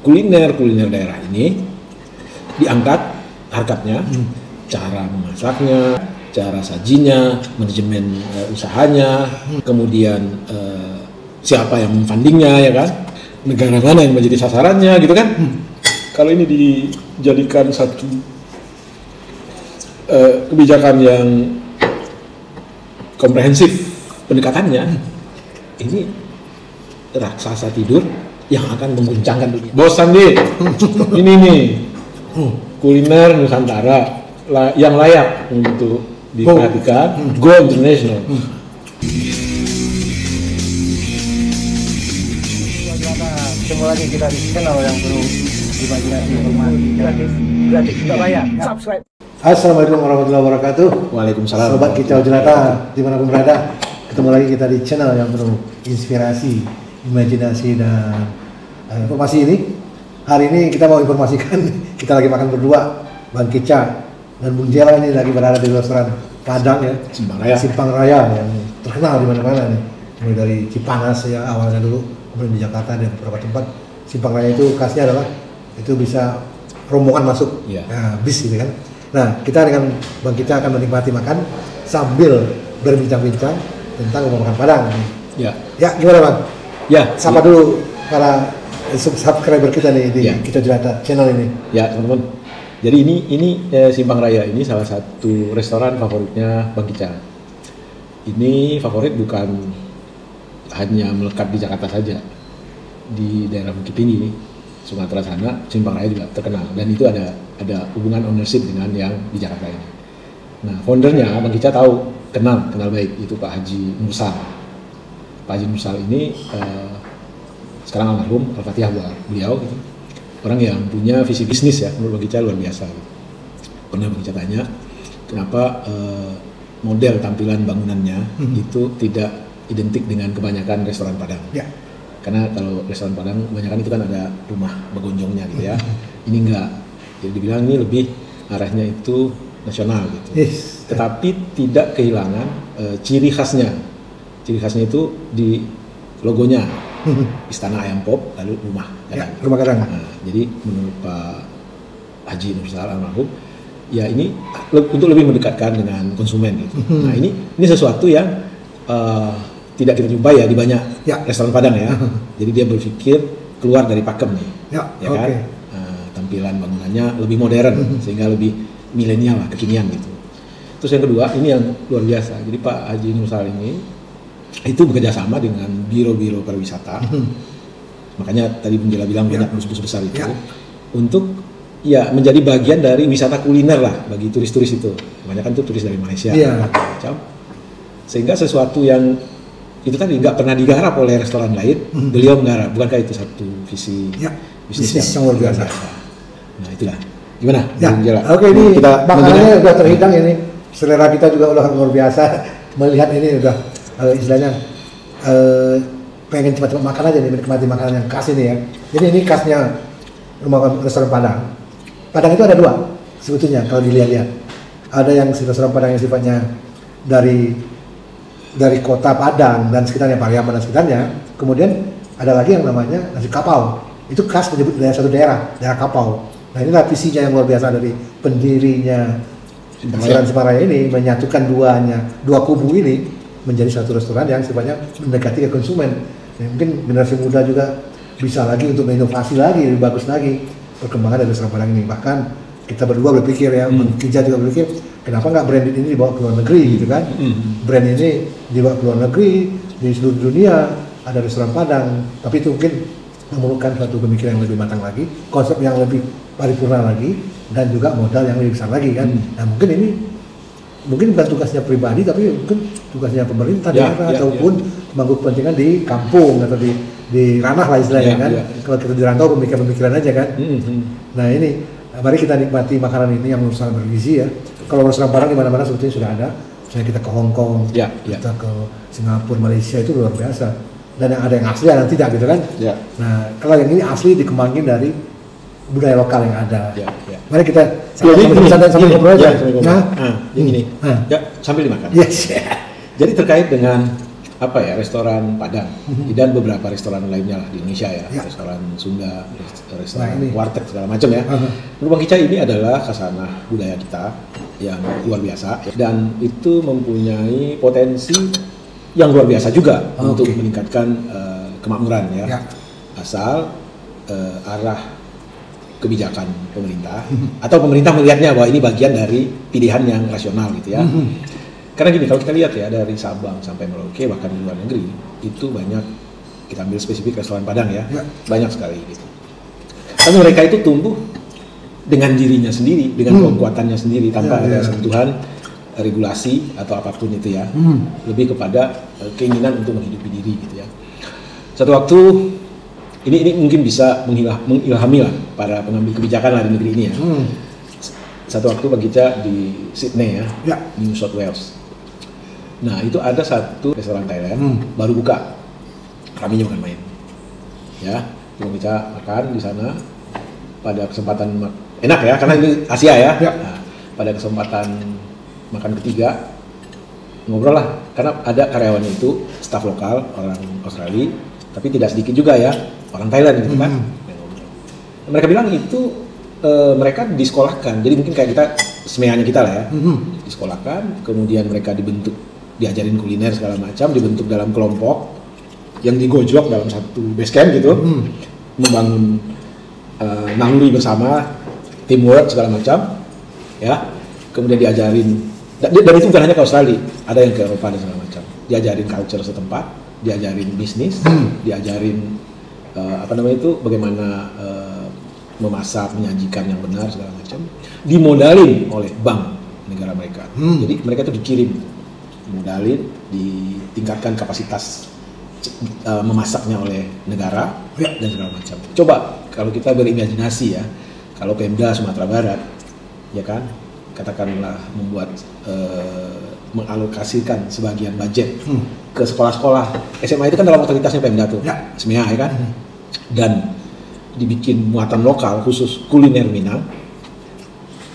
kuliner daerah ini diangkat harkatnya, cara memasaknya, cara sajinya, manajemen usahanya, kemudian siapa yang memfundingnya, ya kan, negara mana yang menjadi sasarannya, gitu kan. Kalau ini dijadikan satu kebijakan yang komprehensif pendekatannya, ini raksasa tidur yang akan mengguncangkan dunia. Bosan deh, ini nih kuliner Nusantara yang layak untuk diperhatikan, go international. Ketemu lagi kita di channel yang perlu Imajinasi Informasi gratis tidak bayar. Subscribe. Assalamualaikum warahmatullahi wabarakatuh. Waalaikumsalam. Sobat Kicau Jelata dimanapun berada, ketemu lagi kita di channel yang penuh inspirasi, imajinasi dan informasi ini. Hari ini kita mau informasikan, kita lagi makan berdua, Bang Kica dan Bung Jela ini lagi berada di restoran Padang ya, Simpang Raya yang terkenal di mana-mana nih. Mulai dari Cipanas ya awalnya dulu, kemudian di Jakarta dan beberapa tempat. Simpang Raya itu khasnya adalah itu bisa rombongan masuk, bis gitu kan. Nah, kita dengan Bang Kica akan menikmati makan sambil berbincang-bincang tentang rumah makan Padang. Ya, gimana Bang? Ya, sapa dulu para subscriber kita nih di Kicau Jelata channel ini. Ya, teman-teman. Jadi ini Simpang Raya ini salah satu restoran favoritnya Bang Kica. Ini favorit bukan hanya melekat di Jakarta saja. Di daerah Bukit Tinggi, Sumatera sana, Simpang Raya juga terkenal, dan itu ada hubungan ownership dengan yang di Jakarta ini. Nah, foundernya Bang Kica tahu, kenal baik, itu Pak Haji Mursal. Pak Haji Mursal ini sekarang almarhum, Al-Fatihah buat beliau gitu. Orang yang punya visi bisnis ya, menurut Bang Kica luar biasa gitu. Pernah Bang Kica tanya kenapa model tampilan bangunannya itu tidak identik dengan kebanyakan restoran Padang. Karena kalau restoran Padang kebanyakan itu kan ada rumah begonjongnya gitu ya. Ini enggak. Jadi dibilang ini lebih arahnya itu nasional gitu. Tetapi tidak kehilangan ciri khasnya. Ciri khasnya itu di logonya. Istana Ayam Pop lalu rumah kadang. Rumah kadang. Nah, jadi menurut Pak Haji Nursal almarhum, ya ini untuk lebih mendekatkan dengan konsumen gitu. Nah, ini sesuatu yang tidak kita jumpai ya di banyak restoran Padang ya. Jadi dia berpikir keluar dari pakem nih, kan? Tampilan bangunannya lebih modern sehingga lebih milenial lah, kekinian gitu. Terus yang kedua, ini yang luar biasa. Jadi Pak Haji Nursal ini itu bekerja sama dengan biro-biro pariwisata. Makanya tadi Bung Jela bilang banyak bus-bus besar itu untuk menjadi bagian dari wisata kuliner lah bagi turis-turis itu. Kebanyakan itu turis dari Malaysia, macam. Sehingga sesuatu yang itu tadi nggak pernah digarap oleh restoran lain, beliau menggarap. Bukankah itu satu visi bisnis yang luar biasa? Nah, itulah. Gimana? Oke, ini kita makanannya udah terhidang ini. Selera kita juga udah luar biasa. Melihat ini udah istilahnya pengen cepat-cepat makan aja nih, menikmati makanan yang khas ini ya. Jadi ini khasnya rumah restoran Padang. Padang itu ada dua sebetulnya kalau dilihat-lihat. Ada yang restoran Padang yang sifatnya dari kota Padang dan sekitarnya, Pariaman dan sekitarnya. Kemudian ada lagi yang namanya nasi kapau. Itu khas menyebut dari satu daerah kapau. Nah, inilah visinya yang luar biasa dari pendirinya restoran Simpang Raya ini, menyatukan dua kubu ini menjadi satu restoran yang sifatnya mendekati ke konsumen. Ya, mungkin generasi muda juga bisa lagi untuk berinovasi lagi, lebih bagus lagi perkembangan dari restoran Padang ini. Bahkan kita berdua berpikir ya, Kica juga berpikir, kenapa nggak brand ini dibawa ke luar negeri gitu kan? Brand ini dibawa ke luar negeri, di seluruh dunia ada restoran Padang, tapi itu mungkin memerlukan suatu pemikiran yang lebih matang lagi, konsep yang lebih paripurna lagi, dan juga modal yang lebih besar lagi kan. Nah, mungkin bukan tugasnya pribadi, tapi mungkin tugasnya pemerintah daerah ataupun pemangku kepentingan di kampung atau di ranah lah istilahnya kan. Kalau kita di rantau pemikiran aja kan. Nah, ini mari kita nikmati makanan ini yang menurut saya bergizi ya. Kalau restoran Padang di mana-mana sebetulnya sudah ada. Misalnya kita ke Hong Kong, kita ke Singapura, Malaysia, itu luar biasa. Dan yang ada yang asli, ada yang tidak gitu kan. Nah, kalau yang ini asli dikembangin dari budaya lokal yang ada. Mari kita sambil ngobrol aja. Ini sambil dimakan. Jadi terkait dengan apa ya, restoran Padang dan beberapa restoran lainnya lah di Indonesia ya, restoran Sunda, restoran warteg segala macam ya. Menurut Bang Kica ini adalah khasanah budaya kita yang luar biasa dan itu mempunyai potensi yang luar biasa juga untuk meningkatkan kemakmuran ya. Asal arah kebijakan pemerintah atau pemerintah melihatnya bahwa ini bagian dari pilihan yang rasional gitu ya. Karena gini, kalau kita lihat ya dari Sabang sampai Merauke bahkan di luar negeri itu banyak, kita ambil spesifik restoran Padang ya, banyak sekali gitu. Tapi mereka itu tumbuh dengan dirinya sendiri, dengan kekuatannya sendiri tanpa ada sentuhan regulasi atau apapun itu ya. Lebih kepada keinginan untuk menghidupi diri gitu ya. Satu waktu ini mungkin bisa mengilhami lah para pengambil kebijakan lah di negeri ini ya. Satu waktu Bang Kica di Sydney ya, New South Wales. Nah itu ada satu restoran Thailand baru buka, kaminya bukan main. Ya, Bang Kica makan di sana pada kesempatan enak ya, karena ini Asia ya. Nah, pada kesempatan makan ketiga ngobrol lah, karena ada karyawannya itu staf lokal orang Australia, tapi tidak sedikit juga ya orang Thailand gitu kan. Mereka bilang itu mereka disekolahkan, jadi mungkin kayak kita semeanya kita lah ya, disekolahkan, kemudian mereka diajarin kuliner segala macam, dibentuk dalam kelompok yang digojlok dalam satu base camp gitu, membangun naluri bersama, teamwork segala macam, ya, kemudian diajarin, dan itu bukan hanya ke Australia, ada yang ke Eropa dan segala macam, diajarin culture setempat, diajarin bisnis, diajarin bagaimana memasak, menyajikan yang benar segala macam, dimodalin oleh bank negara mereka. Jadi mereka itu dikirim, dimodalin, ditingkatkan kapasitas memasaknya oleh negara dan segala macam. Coba kalau kita berimajinasi ya, kalau Pemda Sumatera Barat, ya kan, katakanlah membuat mengalokasikan sebagian budget ke sekolah-sekolah SMA itu kan dalam otoritasnya Pemda tuh, SMEA ya kan, dan dibikin muatan lokal khusus kuliner Minang,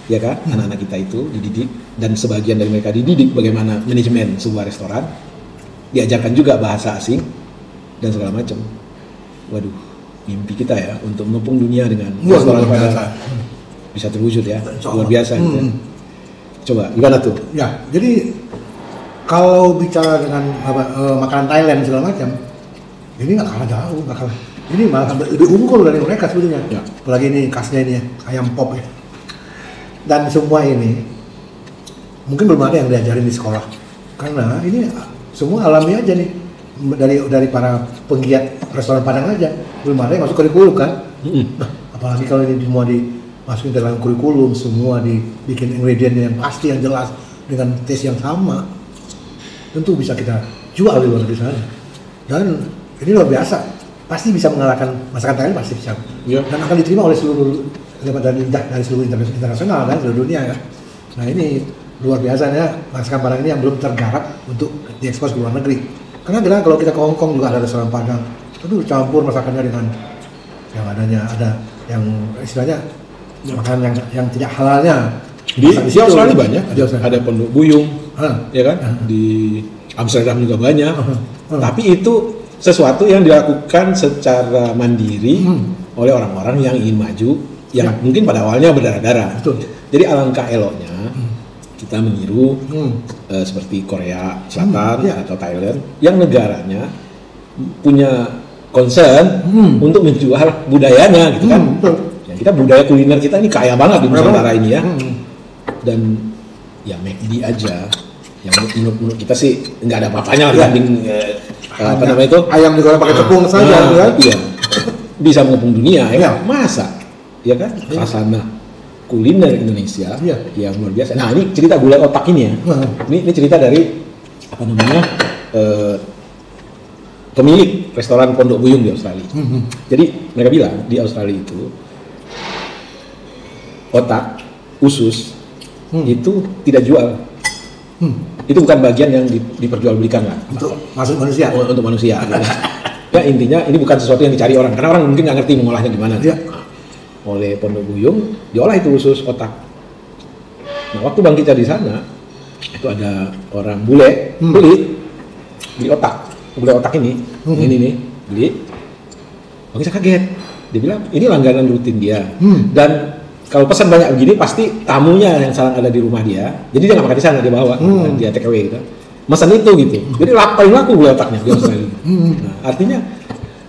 ya kan, anak-anak kita itu dididik dan sebagian dari mereka dididik bagaimana manajemen sebuah restoran, diajarkan juga bahasa asing dan segala macam. Waduh, mimpi kita ya untuk mengepung dunia dengan restoran Padang bisa terwujud ya, luar biasa gitu ya. Coba gimana tuh? Ya, jadi kalau bicara dengan makanan Thailand segala macam, ini nggak kalah jauh, nggak kalah. Ini malah lebih unggul dari mereka sebetulnya. Apalagi ini khasnya ini ya, ayam pop ya. Dan semua ini mungkin belum ada yang diajarin di sekolah, karena ini semua alami aja nih dari para penggiat restoran Padang aja, belum ada yang masuk kurikulum kan. Nah, apalagi kalau ini semua dimasukin dalam kurikulum, semua dibikin ingredientnya yang pasti, yang jelas, dengan taste yang sama, tentu bisa kita jual di luar sana. Dan ini luar biasa, pasti bisa mengalahkan masakan Thailand, pasti bisa. Dan akan diterima oleh seluruh dari seluruh internasional dan seluruh dunia ya. Nah ini luar biasanya masakan Padang ini yang belum tergarap untuk diekspor ke luar negeri. Karena kalau kita ke Hong Kong juga ada restoran Padang, itu campur masakannya dengan yang ada yang istilahnya makanan yang tidak halalnya. Di Australia banyak, ada Pondok Buyung, ya kan? Di Amsterdam juga banyak. Tapi itu sesuatu yang dilakukan secara mandiri oleh orang-orang yang ingin maju, yang mungkin pada awalnya berdarah-darah. Jadi alangkah eloknya kita meniru seperti Korea Selatan atau Thailand, yang negaranya punya concern untuk menjual budayanya gitu kan. Yang kita budaya kuliner kita ini kaya banget di Nusantara ini ya. Dan ya McD aja yang menurut kita sih nggak ada apa-apanya dibanding apa namanya itu ayam digoreng pakai tepung saja kan? Iya, bisa mengepung dunia ya. Masa ya kan, khasana kuliner Indonesia yang luar biasa. Nah ini cerita gulai otak ini ya, ini cerita dari apa namanya pemilik restoran Pondok Buyung di Australia. Jadi mereka bilang di Australia itu otak, usus itu tidak jual. Itu bukan bagian yang diperjualbelikan lah. Untuk masuk manusia. Untuk manusia. Gitu. Ya intinya ini bukan sesuatu yang dicari orang, karena orang mungkin nggak ngerti mengolahnya gimana. Nah, oleh Pondok Buyung diolah itu usus otak. Nah waktu Bang Kica di sana itu ada orang bule beli otak. gulai otak ini, ini nih beli. Bang Ica kaget, dia bilang ini langganan rutin dia. Dan kalau pesan banyak begini pasti tamunya yang sedang ada di rumah dia. Jadi dia nggak makan di sana, dia bawa, dia take away gitu. Pesan itu gitu. Jadi paling laku gulai otaknya dia Australia. Nah, artinya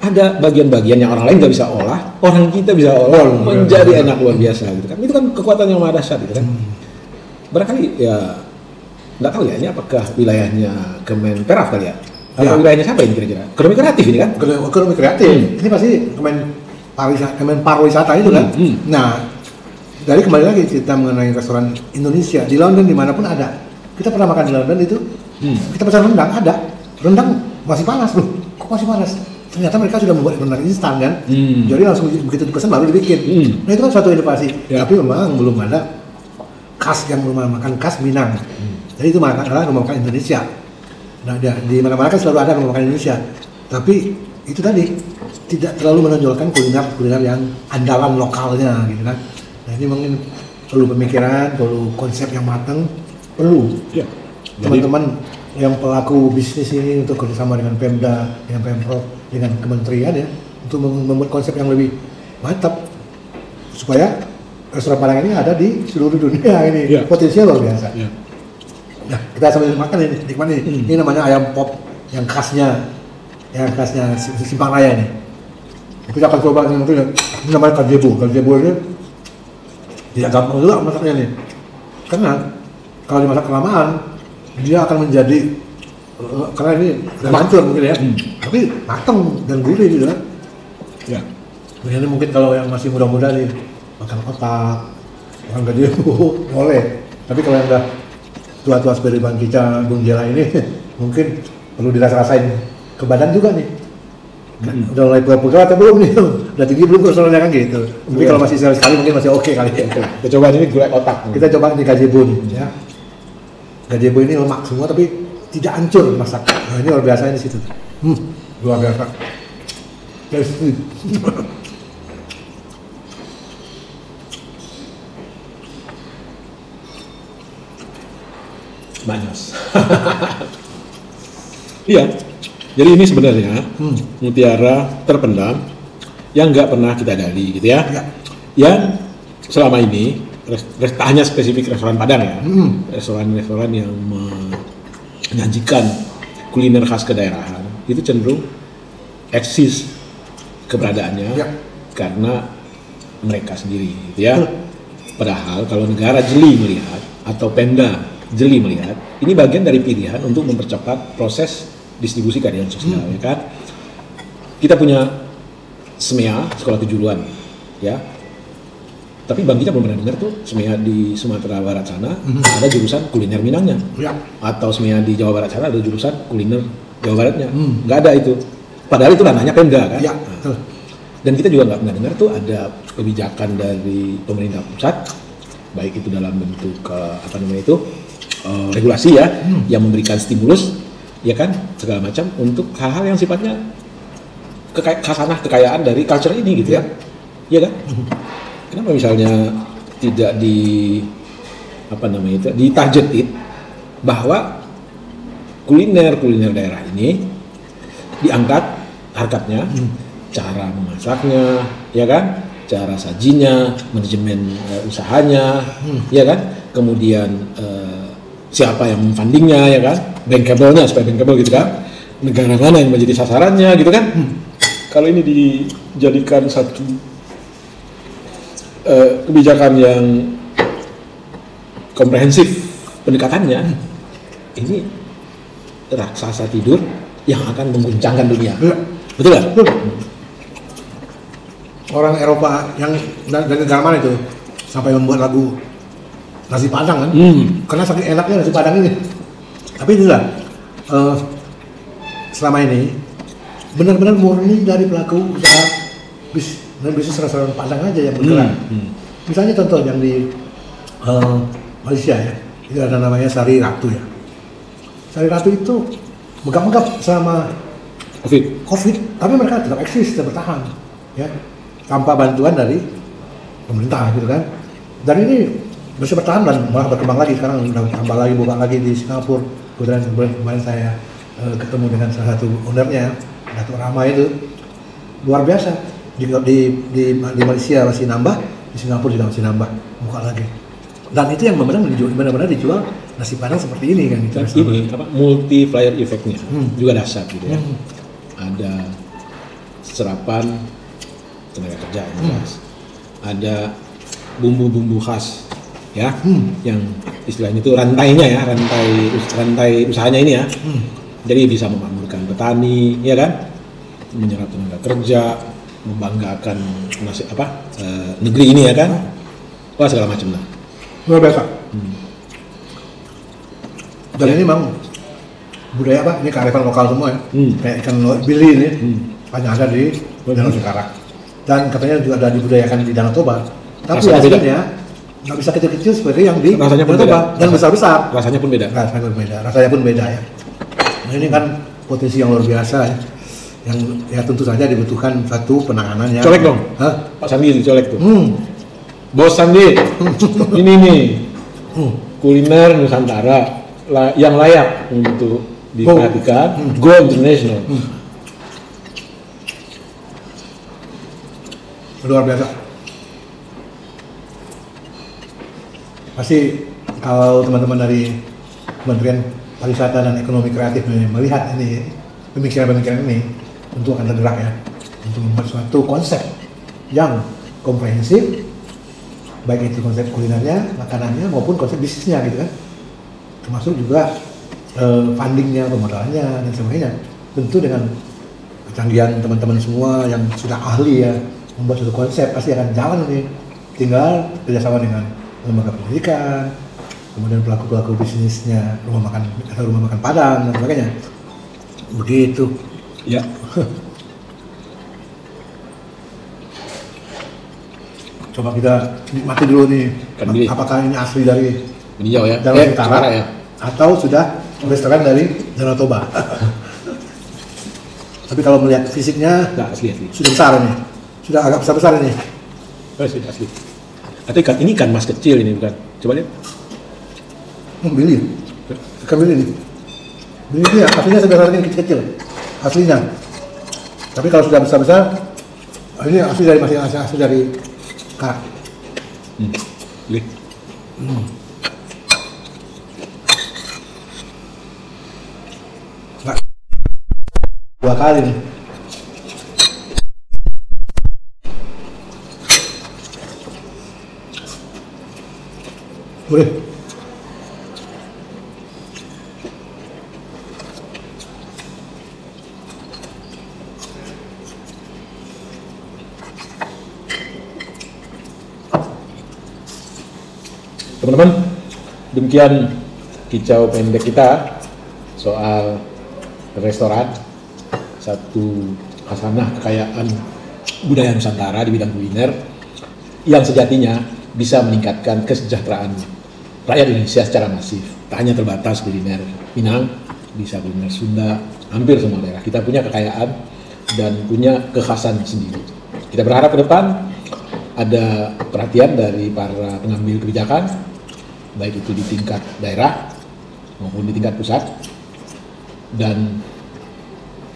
ada bagian-bagian yang orang lain nggak bisa olah, orang kita bisa olah menjadi enak luar biasa gitu kan. Itu kan kekuatan yang maha dahsyat gitu kan. Barangkali ya nggak tahu ya ini apakah wilayahnya Kemenparekraf kali ya? Atau wilayahnya siapa ini kira-kira? Ekonomi kreatif ini kan? Ekonomi kreatif. Ini pasti Kemenpariwisata itu kan. Nah, dari kembali lagi kita mengenai restoran Indonesia di London dimanapun ada. Kita pernah makan di London itu, kita pesan rendang ada, rendang masih panas loh. Kok masih panas? Ternyata mereka sudah membuat rendang instan kan. Jadi langsung begitu dipesan baru dibikin. Nah itu kan suatu inovasi. Tapi memang belum ada khas yang rumah makan khas Minang. Jadi itu adalah rumah makan Indonesia. Nah di mana-mana kan selalu ada rumah makan Indonesia. Tapi itu tadi tidak terlalu menonjolkan kuliner yang andalan lokalnya gitu kan. Nah ini mungkin perlu pemikiran, perlu konsep yang matang, perlu teman-teman yang pelaku bisnis ini untuk kerjasama dengan Pemda, dengan Pemprov, dengan kementerian ya, untuk membuat konsep yang lebih mantap supaya restoran Padang ini ada di seluruh dunia ini, potensial luar biasa. Nah kita sambil makan ini, nikmat ini. Ini namanya ayam pop yang khasnya Simpang Raya ini. Kita akan coba nanti, ini namanya gazebo. Gazebo ini tidak gampang juga masaknya nih, karena kalau dimasak kelamaan dia akan menjadi karena ini hancur mungkin ya, tapi matang dan gurih gitu kan. Ini mungkin kalau yang masih muda-muda nih makan otak, makan gazebo boleh, tapi kalau yang udah tua-tua seperti Bang Ica, Bung Jela ini mungkin perlu dirasa-rasain ke badan juga nih. Udah mulai pegel-pegel atau belum nih? Udah tinggi belum kolesterolnya kan gitu. Mungkin kalau masih sekali mungkin masih oke kali ya. Kita coba ini gulai otak. Kita coba ini gazebo nih ya. Gazebo ini lemak semua tapi tidak hancur masak. Nah ini luar biasa di situ. Luar biasa. Banyos. Iya. Jadi ini sebenarnya mutiara terpendam yang nggak pernah kita gali gitu ya. Yang selama ini hanya spesifik restoran Padang ya, restoran-restoran yang menyajikan kuliner khas kedaerahan itu cenderung eksis keberadaannya karena mereka sendiri gitu ya. Padahal kalau negara jeli melihat atau Pemda jeli melihat, ini bagian dari pilihan untuk mempercepat proses distribusi keadilan sosial ya kan. Kita punya SMEA, sekolah kejuruan ya. Tapi Bang Ica belum pernah dengar tuh SMEA di Sumatera Barat sana ada jurusan kuliner Minangnya. Atau SMEA di Jawa Barat sana ada jurusan kuliner Jawa Baratnya. Nggak ada itu. Padahal itu ranahnya Pemda kan. Dan kita juga nggak pernah dengar tuh ada kebijakan dari pemerintah pusat, baik itu dalam bentuk regulasi ya, yang memberikan stimulus ya kan, segala macam untuk hal-hal yang sifatnya khasanah kekayaan dari culture ini gitu ya. Iya kan? Kenapa misalnya tidak ditargetin bahwa kuliner daerah ini diangkat harkatnya, cara memasaknya, ya kan, cara sajinya, manajemen usahanya, ya kan, kemudian siapa yang fundingnya, ya kan, bankable-nya supaya bankable gitu kan, negara mana yang menjadi sasarannya gitu kan. Kalau ini dijadikan satu kebijakan yang komprehensif pendekatannya, ini raksasa tidur yang akan mengguncangkan dunia. Betul nggak? Orang Eropa yang dari negara mana itu sampai membuat lagu nasi Padang kan? Karena saking enaknya nasi Padang ini. Tapi inilah selama ini benar-benar murni dari pelaku usaha bisnis restoran Padang aja yang bergerak. Misalnya contoh yang di Malaysia ya, itu ada namanya Sari Ratu ya. Sari Ratu itu megap-megap selama COVID, tapi mereka tetap eksis, tetap bertahan, ya, tanpa bantuan dari pemerintah gitu kan. Dan ini bisa bertahan dan malah berkembang lagi. Sekarang udah tambah lagi, buka lagi di Singapura. Kemudian kemarin saya ketemu dengan salah satu ownernya, Datuk Rama itu luar biasa. Di Malaysia masih nambah, di Singapura juga masih nambah, buka lagi. Dan itu yang benar-benar dijual nasi padang seperti ini kan. Dan ini apa multiplier effect-nya juga dahsyat gitu ya. Ada serapan tenaga kerja yang jelas. Ada bumbu-bumbu khas ya, yang istilahnya itu rantainya ya, rantai usahanya ini ya. Jadi bisa memakmurkan petani, ya kan, menyerap tenaga kerja, membanggakan negeri ini ya kan, wah segala macam lah. Luar biasa. Dan ini memang budaya apa? Ini kearifan lokal semua ya. Kayak ikan bili ini hanya ada di Danau Singkarak. Dan katanya juga ada dibudayakan di Danau Toba. Tapi hasilnya nggak bisa kecil-kecil seperti yang di rasanya pun Danau Toba dan besar-besar. Rasanya pun beda. Rasanya pun beda ya. Nah, ini kan potensi yang luar biasa ya. Yang ya tentu saja dibutuhkan satu penanganan yang. Colek dong. Hah? Pak Sandi dicolek tuh. Bos Sandi, ini nih kuliner Nusantara yang layak untuk diperhatikan, go international. Luar biasa. Pasti kalau teman-teman dari Kementerian Pariwisata dan Ekonomi Kreatif melihat ini pemikiran-pemikiran ini, tentu akan tergerak ya untuk membuat suatu konsep yang komprehensif, baik itu konsep kulinernya, makanannya maupun konsep bisnisnya gitu kan, termasuk juga fundingnya, pemodalannya dan sebagainya. Tentu dengan kecanggihan teman-teman semua yang sudah ahli ya membuat suatu konsep pasti akan jalan nih. Tinggal kerjasama dengan lembaga pendidikan, kemudian pelaku-pelaku bisnisnya rumah makan atau rumah makan Padang dan sebagainya. Begitu. Ya. Coba kita nikmati dulu nih, apakah ini asli dari Meninjau ya, Danau Singkarak ya, atau sudah restoran dari Danau Toba. Tapi kalau melihat fisiknya, nah, asli. sudah besar ini, sudah agak besar ini. Asli. Atau ini ikan mas kecil ini bukan? Coba lihat. Bili, ikan bili ini. Bili ini ya, aslinya sebesar ini kecil-kecil, aslinya. Tapi kalau sudah besar-besar, ini asli dari kak. Lihat. Nggak. 2 kali nih. Boleh. Teman-teman, demikian kicau pendek kita soal restoran, satu khasanah kekayaan budaya Nusantara di bidang kuliner yang sejatinya bisa meningkatkan kesejahteraan rakyat Indonesia secara masif. Tak hanya terbatas kuliner Minang, bisa kuliner Sunda, hampir semua daerah. Kita punya kekayaan dan punya kekhasan sendiri. Kita berharap ke depan ada perhatian dari para pengambil kebijakan, baik itu di tingkat daerah maupun di tingkat pusat. Dan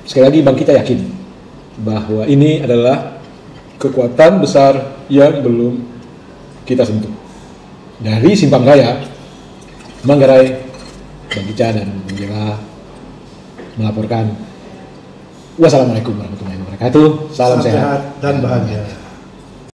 sekali lagi Bang kita yakin bahwa ini adalah kekuatan besar yang belum kita sentuh. Dari Simpang Raya, Manggarai, Bang Kica dan Bang Jela melaporkan. Wassalamualaikum warahmatullahi wabarakatuh. Salam sehat dan bahagia.